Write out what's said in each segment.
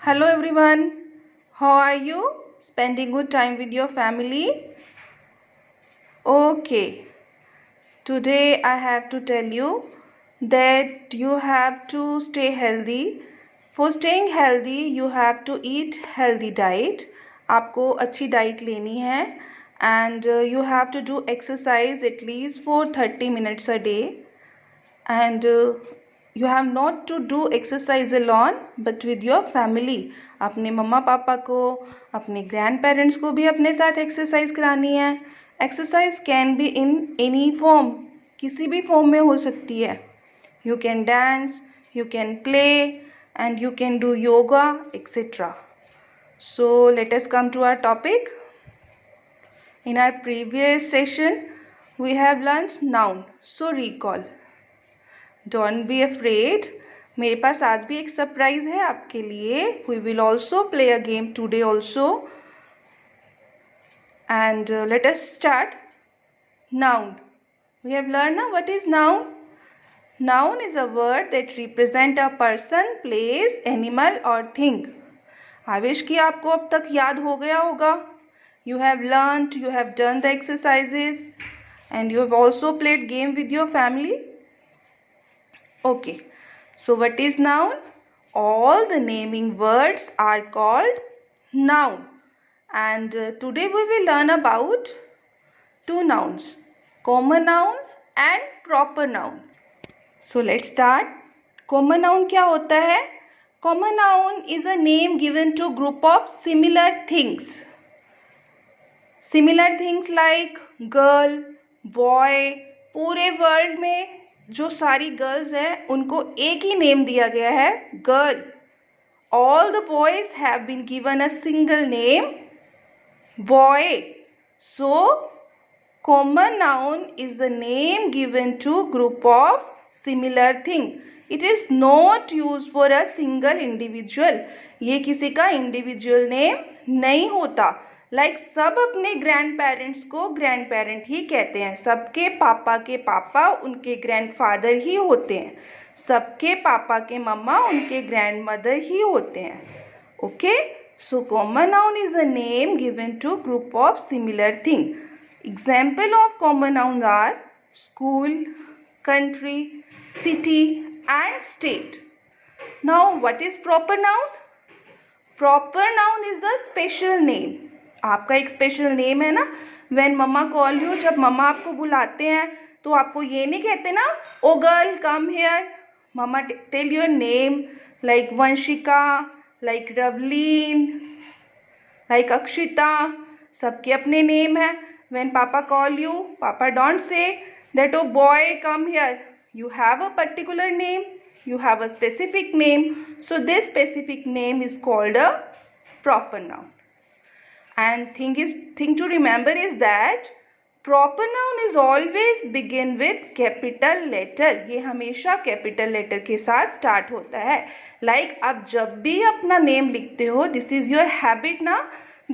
Hello everyone, how are you? Spending good time with your family? Okay, today I have to tell you that you have to stay healthy. For staying healthy, you have to eat healthy diet. आपको अच्छी diet लेनी है and you have to do exercise at least for 30 minutes a day. And you have not to do exercise alone but with your family. अपने मम्मा पापा को, अपने grand parents को भी अपने साथ एक्सरसाइज करानी है. Exercise can be in any form, किसी भी फॉर्म में हो सकती है. You can dance, you can play and you can do yoga etcetera. So let us come to our topic. In our previous session we have learned noun, so recall. Don't be afraid. मेरे पास आज भी एक surprise है आपके लिए. We will also play a game today also. And let us start. Noun. We have learned now what is noun. Noun is a word that represent a person, place, animal or thing. I wish कि आपको अब तक याद हो गया होगा. You have learned, you have done the exercises and you have also played game with your family. Okay, so what is noun? All the naming words are called noun. And today we will learn about two nouns, common noun and proper noun. So let's start. Common noun क्या होता है? Common noun is a name given to group of similar things. Similar things like girl, boy. पूरे world में जो सारी girls हैं उनको एक ही नेम दिया गया है, girl. All the boys have been given a single name, boy. So common noun is the name given to group of similar thing. It is not use for a single individual. ये किसी का individual name नहीं होता. Like सब अपने grand parents को grand parent ही कहते हैं. सबके पापा के पापा उनके ग्रैंडफादर ही होते हैं. सबके पापा के मम्मा उनके ग्रैंड मदर ही होते हैं. Okay, so common noun is a name given to group of similar thing. Example of common noun are school, country, city and state. Now what is proper noun? Proper noun is a special name. आपका एक special name है ना. When mamma call you, जब मम्मा आपको बुलाते हैं तो आपको ये नहीं कहते ना, oh girl come here. Mama tell your name like Vanshika, like Ravleen, like Akshita. सबके अपने नेम है. When papa call you, papa don't say that oh boy come here. You have a particular name, you have a specific name, so this specific name is called a proper noun. And thing to remember is that proper noun is always begin with capital letter. ये हमेशा capital letter के साथ start होता है. Like आप जब भी अपना name लिखते हो, this is your habit ना,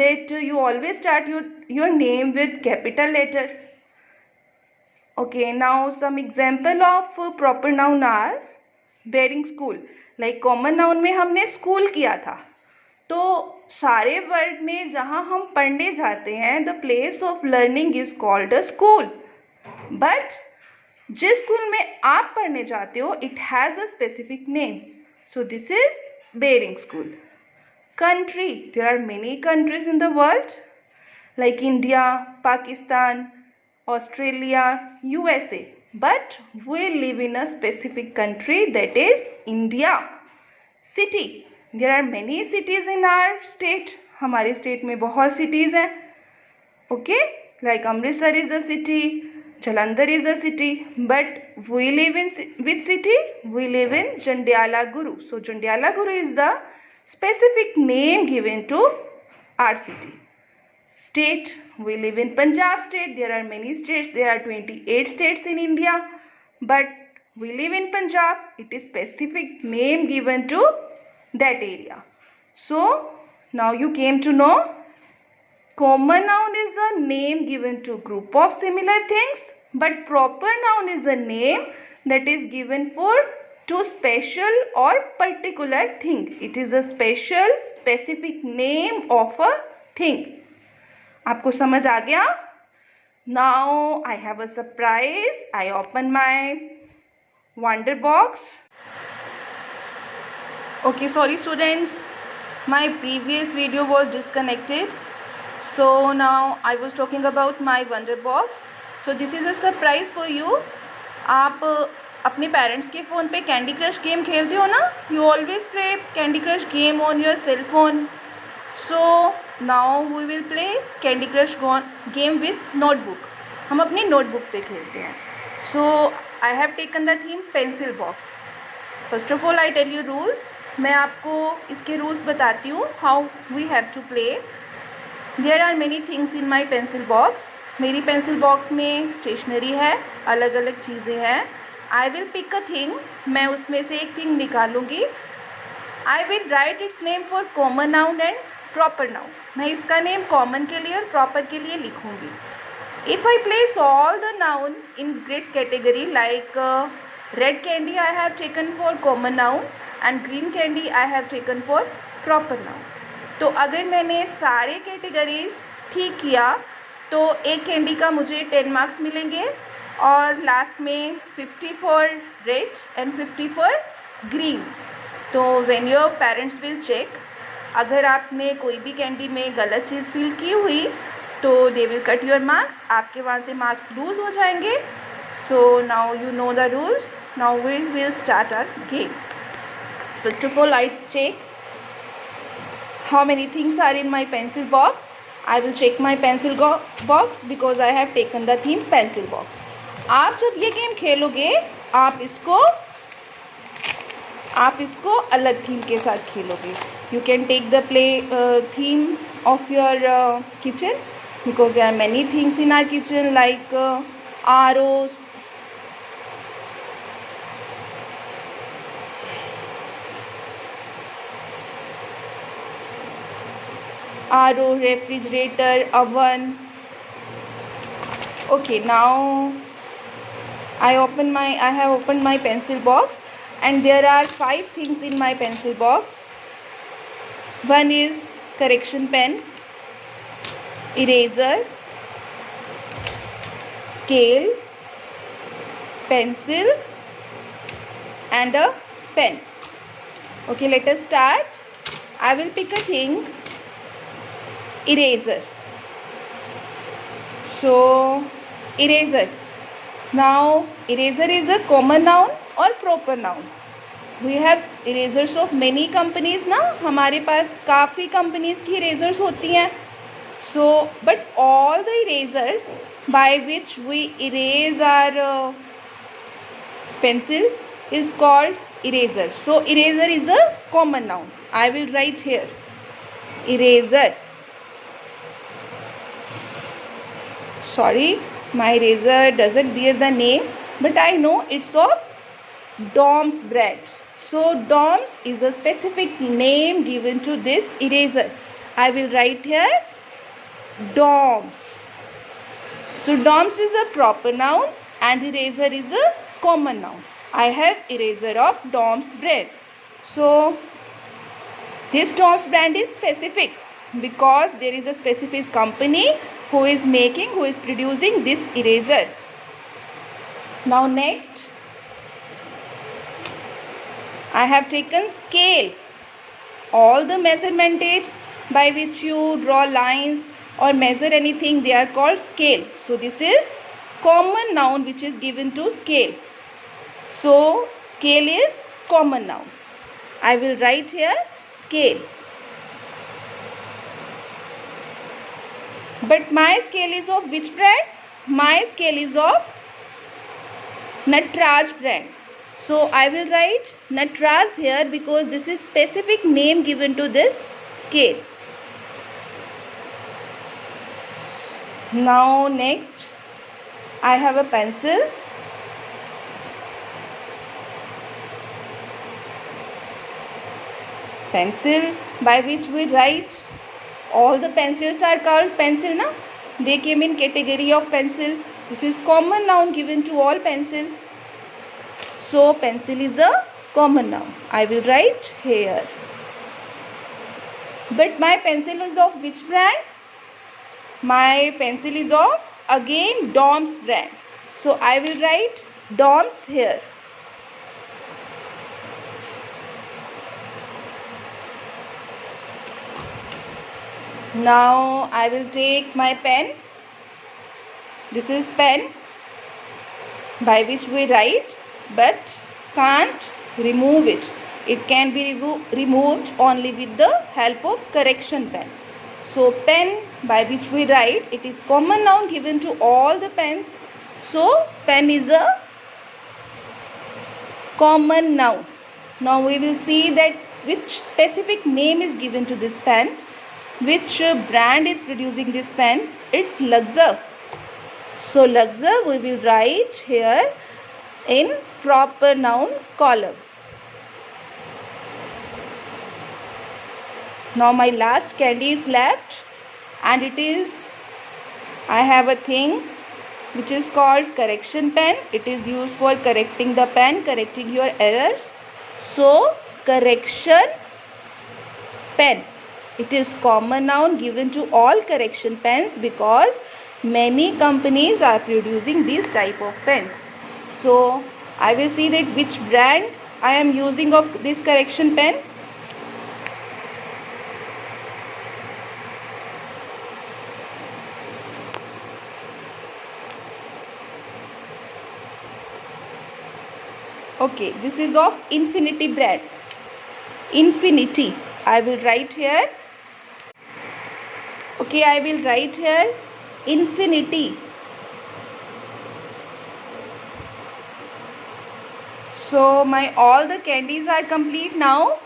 that you always start your name with capital letter. Okay, now some example of proper noun are bearing school. Like common noun में हमने school किया था, तो सारे वर्ल्ड में जहाँ हम पढ़ने जाते हैं the place of learning is called a school. But जिस स्कूल में आप पढ़ने जाते हो it has a specific name. So this is bearing school. Country, there are many countries in the world like India, Pakistan, Australia, USA, but we live in a specific country that is India. City, there are many cities in our state. हमारे state में बहुत cities हैं. Okay, like Amritsar is a city, Jalandhar is a city, but we live in which city? We live in Jandiala Guru. So Jandiala Guru is the specific name given to our city. State, we live in Punjab state. There are many states. There are 28 states in India, but we live in Punjab. It is specific name given to that area. So now you came to know common noun is a name given to group of similar things, but proper noun is a name that is given for to special or particular thing. It is a special specific name of a thing. आपको समझ आ गया? Now I have a surprise. I open my wonder box. Okay, sorry students, my previous video was disconnected. So now I was talking about my wonder box. So this is a surprise for you. आप अपने parents के phone पे candy crush game खेलते हो ना? You always play candy crush game on your cell phone. So now we will play candy crush game with notebook. हम अपनी notebook पे खेलते हैं. So I have taken the theme pencil box. First of all I tell you rules. मैं आपको इसके rules बताती हूँ. How we have to play. There are many things in my pencil box. मेरी पेंसिल बॉक्स में stationery है, अलग अलग चीज़ें हैं. I will pick a thing. मैं उसमें से एक thing निकालूंगी. I will write its name for common noun and proper noun. मैं इसका नेम कॉमन के लिए और प्रॉपर के लिए लिखूंगी. If I place all the noun in grid category like red candy I have taken for common noun and green candy I have taken for proper noun. तो अगर मैंने सारे कैटेगरीज ठीक किया तो एक कैंडी का मुझे 10 मार्क्स मिलेंगे और लास्ट में 50 for red and 50 for green. तो when your parents will check, अगर आपने कोई भी कैंडी में गलत चीज़ फिल की हुई तो they will cut your marks. आपके वहाँ से मार्क्स लूज हो जाएंगे. So now you know the rules. Now we will start our game. First of all I check how many things are in my pencil box. I will check my pencil box because I have taken the theme pencil box. आप जब ये game खेलोगे आप इसको अलग theme के साथ खेलोगे. You can take the theme of your kitchen because there are many things in our kitchen like ROs, RO, refrigerator, oven. Okay, now I have opened my pencil box and there are 5 things in my pencil box. One is correction pen, eraser, scale, pencil and a pen. Okay, let us start. I will pick a thing. Eraser. So eraser. Now eraser is a common noun or proper noun. We have erasers of many companies ना. हमारे पास काफ़ी companies की erasers होती हैं. So but all the erasers by which we erase our pencil is called eraser. So eraser is a common noun. I will write here eraser. Sorry, my eraser doesn't bear the name, but I know it's of Dom's brand. So Dom's is a specific name given to this eraser. I will write here Dom's. So Dom's is a proper noun and eraser is a common noun. I have eraser of Dom's brand. So this Dom's brand is specific because there is a specific company who is producing this eraser. Now next, I have taken scale. All the measurement tapes by which you draw lines or measure anything, they are called scale. So this is common noun which is given to scale. So scale is common noun. I will write here scale. But my scale is of which brand? My scale is of Natraj brand. So I will write Natraj here because this is specific name given to this scale. Now next, I have a pencil. Pencil by which we write. All the pencils are called pencil na. They came in category of pencil. This is common noun given to all pencil. So pencil is a common noun. I will write here. But my pencil is of which brand? My pencil is of again Dom's brand. So I will write Dom's here. Now I will take my pen. This is pen by which we write but can't remove it. It can be removed only with the help of correction pen. So pen by which we write, it is common noun given to all the pens. So pen is a common noun. Now we will see that which specific name is given to this pen. Which brand is producing this pen? It's Luxor. So Luxor we will write here in proper noun column. Now my last candy is left, and it is, I have a thing which is called correction pen. It is used for correcting the pen, correcting your errors. So correction pen. It is common noun given to all correction pens because many companies are producing these type of pens. So I will see that which brand I am using of this correction pen. Okay, this is of Infinity brand. Infinity. I will write here. Okay, I will write here Infinity. So my all the candies are complete now,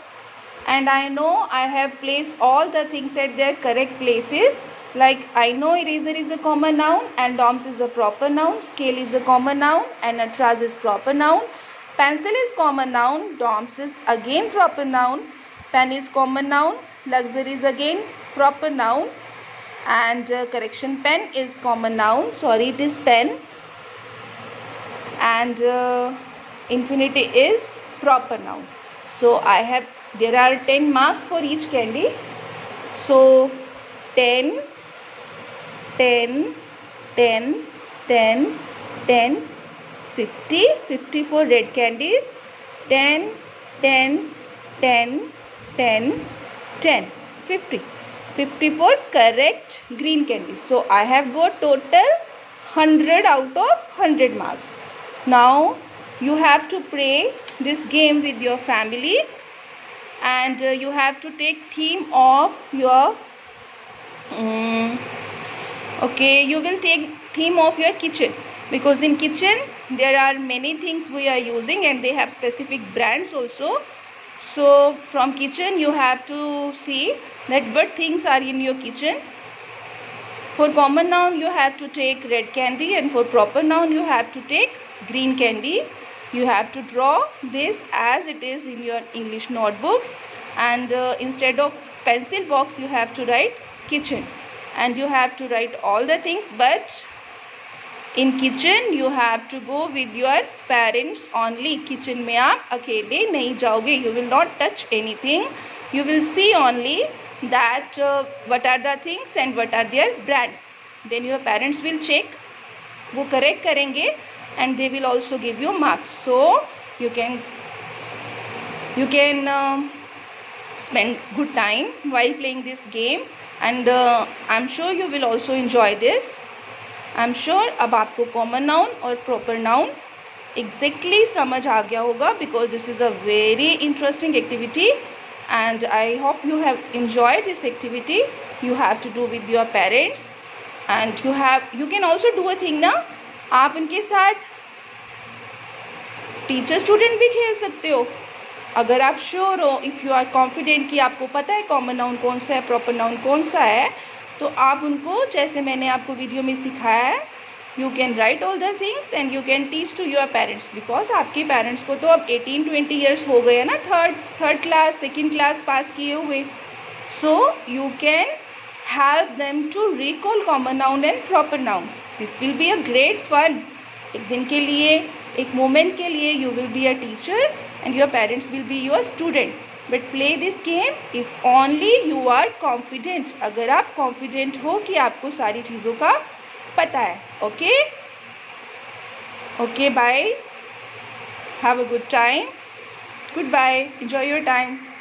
and I know I have placed all the things at their correct places. Like I know eraser is a common noun and Dom's is a proper noun, scale is a common noun and Natraz is proper noun, pencil is common noun, Dom's is again proper noun, pen is common noun, Luxor is again proper noun, and correction pen is common noun. Sorry, it is pen, and Infinity is proper noun. So I have, there are 10 marks for each candy. So 10, 10, 10, 10, 10, 50, 50 for red candies, 10, 10, 10, 10, 10, 50. 50 for correct green candies. So I have got total 100 out of 100 marks. Now you have to play this game with your family, and you have to take theme of your okay, you will take theme of your kitchen, because in kitchen there are many things we are using and they have specific brands also. So from kitchen you have to see that what things are in your kitchen. For common noun you have to take red candy, and for proper noun you have to take green candy. You have to draw this as it is in your English notebooks, and instead of pencil box you have to write kitchen, and you have to write all the things. But in kitchen you have to go with your parents only. Kitchen में आप अकेले नहीं जाओगे. You will not touch anything. You will see only that what are the things and what are their brands. Then your parents will check, वो correct करेंगे, and they will also give you marks. So you can spend good time while playing this game, and I'm sure you will also enjoy this. I'm sure अब आपको common noun और proper noun exactly समझ आ गया होगा, because this is a very interesting activity, and I hope you have enjoyed this activity. You have to do with your parents, and you can also do a thing ना, आप उनके साथ teacher student भी खेल सकते हो. अगर आप श्योर हो, इफ़ यू आर कॉन्फिडेंट कि आपको पता है कॉमन नाउन कौन सा है, प्रॉपर नाउन कौन सा है, तो आप उनको जैसे मैंने आपको वीडियो में सिखाया है, you can write all the things and you can teach to your parents. Because आपके पेरेंट्स को तो अब 18-20 ईयर्स हो गए ना, third class second class pass किए हुए. So you can help them to recall common noun and proper noun. This will be a great fun. एक दिन के लिए, एक मोमेंट के लिए you will be a teacher and your parents will be your student. But play this game if only you are confident. अगर आप confident हो कि आपको सारी चीज़ों का पता है. Okay? Okay, bye. Have a good time. Goodbye. Enjoy your time.